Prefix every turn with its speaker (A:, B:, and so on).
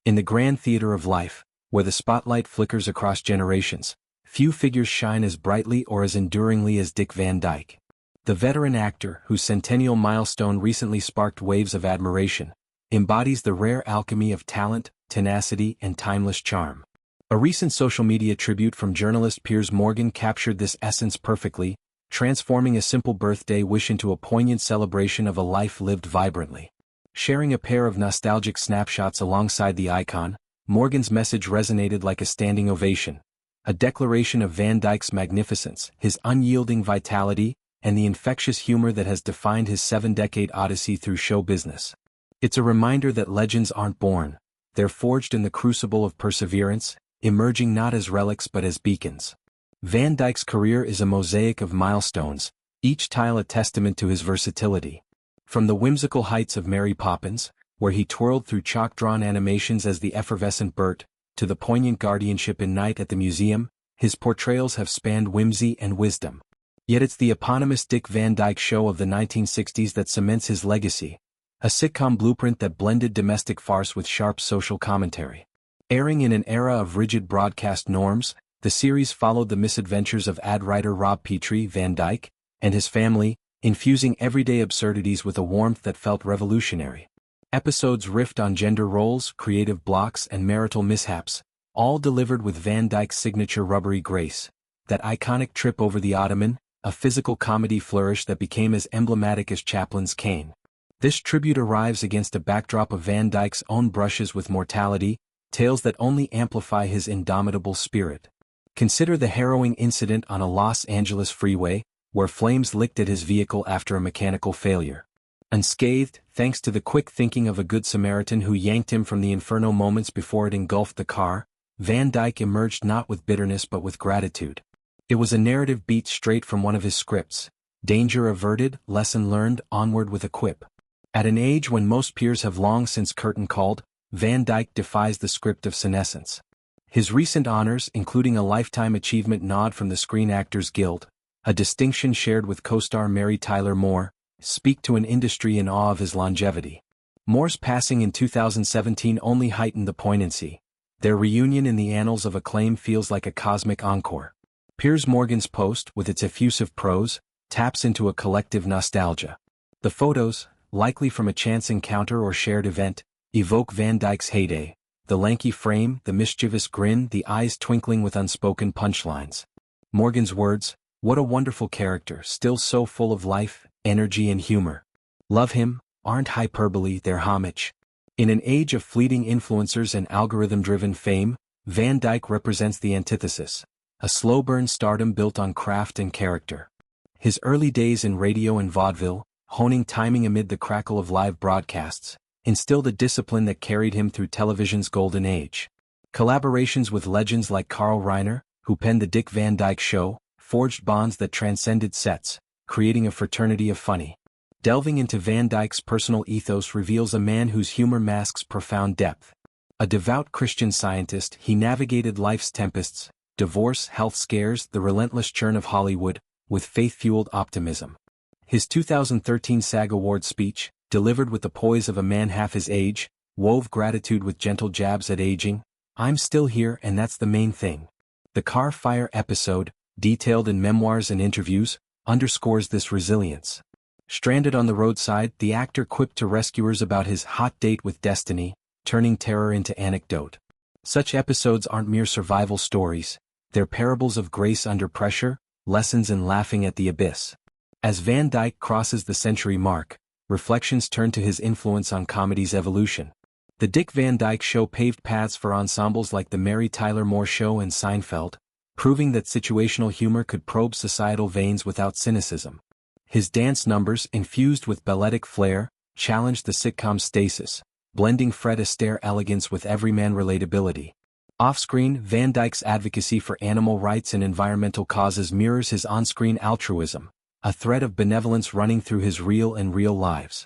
A: In the grand theater of life, where the spotlight flickers across generations, few figures shine as brightly or as enduringly as Dick Van Dyke. The veteran actor, whose centennial milestone recently sparked waves of admiration, embodies the rare alchemy of talent, tenacity, and timeless charm. A recent social media tribute from journalist Piers Morgan captured this essence perfectly, transforming a simple birthday wish into a poignant celebration of a life lived vibrantly. Sharing a pair of nostalgic snapshots alongside the icon, Morgan's message resonated like a standing ovation, a declaration of Van Dyke's magnificence, his unyielding vitality, and the infectious humor that has defined his 7-decade odyssey through show business. It's a reminder that legends aren't born, they're forged in the crucible of perseverance, emerging not as relics but as beacons. Van Dyke's career is a mosaic of milestones, each tile a testament to his versatility. From the whimsical heights of Mary Poppins, where he twirled through chalk-drawn animations as the effervescent Bert, to the poignant guardianship in Night at the Museum, his portrayals have spanned whimsy and wisdom. Yet it's the eponymous Dick Van Dyke Show of the 1960s that cements his legacy, a sitcom blueprint that blended domestic farce with sharp social commentary. Airing in an era of rigid broadcast norms, the series followed the misadventures of ad writer Rob Petrie Van Dyke and his family, infusing everyday absurdities with a warmth that felt revolutionary. Episodes riffed on gender roles, creative blocks, and marital mishaps, all delivered with Van Dyke's signature rubbery grace. That iconic trip over the Ottoman, a physical comedy flourish that became as emblematic as Chaplin's cane. This tribute arrives against a backdrop of Van Dyke's own brushes with mortality, tales that only amplify his indomitable spirit. Consider the harrowing incident on a Los Angeles freeway, where flames licked at his vehicle after a mechanical failure. Unscathed, thanks to the quick thinking of a good Samaritan who yanked him from the inferno moments before it engulfed the car, Van Dyke emerged not with bitterness but with gratitude. It was a narrative beat straight from one of his scripts: danger averted, lesson learned, onward with a quip. At an age when most peers have long since curtain called, Van Dyke defies the script of senescence. His recent honors, including a Lifetime Achievement nod from the Screen Actors Guild, a distinction shared with co-star Mary Tyler Moore, speak to an industry in awe of his longevity. Moore's passing in 2017 only heightened the poignancy. Their reunion in the annals of acclaim feels like a cosmic encore. Piers Morgan's post, with its effusive prose, taps into a collective nostalgia. The photos, likely from a chance encounter or shared event, evoke Van Dyke's heyday: the lanky frame, the mischievous grin, the eyes twinkling with unspoken punchlines. Morgan's words: "What a wonderful character, still so full of life, energy and humor. Love him," aren't hyperbole, they're homage. In an age of fleeting influencers and algorithm-driven fame, Van Dyke represents the antithesis: a slow-burn stardom built on craft and character. His early days in radio and vaudeville, honing timing amid the crackle of live broadcasts, instilled a discipline that carried him through television's golden age. Collaborations with legends like Carl Reiner, who penned The Dick Van Dyke Show, forged bonds that transcended sets, creating a fraternity of funny. Delving into Van Dyke's personal ethos reveals a man whose humor masks profound depth. A devout Christian Scientist, he navigated life's tempests, divorce, health scares, the relentless churn of Hollywood, with faith-fueled optimism. His 2013 SAG Award speech, delivered with the poise of a man half his age, wove gratitude with gentle jabs at aging. "I'm still here and that's the main thing." The car fire episode, detailed in memoirs and interviews, underscores this resilience. Stranded on the roadside, the actor quipped to rescuers about his hot date with destiny, turning terror into anecdote. Such episodes aren't mere survival stories, they're parables of grace under pressure, lessons in laughing at the abyss. As Van Dyke crosses the century mark, reflections turn to his influence on comedy's evolution. The Dick Van Dyke Show paved paths for ensembles like the Mary Tyler Moore Show and Seinfeld, proving that situational humor could probe societal veins without cynicism. His dance numbers, infused with balletic flair, challenged the sitcom's stasis, blending Fred Astaire elegance with everyman relatability. Off-screen, Van Dyke's advocacy for animal rights and environmental causes mirrors his on-screen altruism, a thread of benevolence running through his real lives.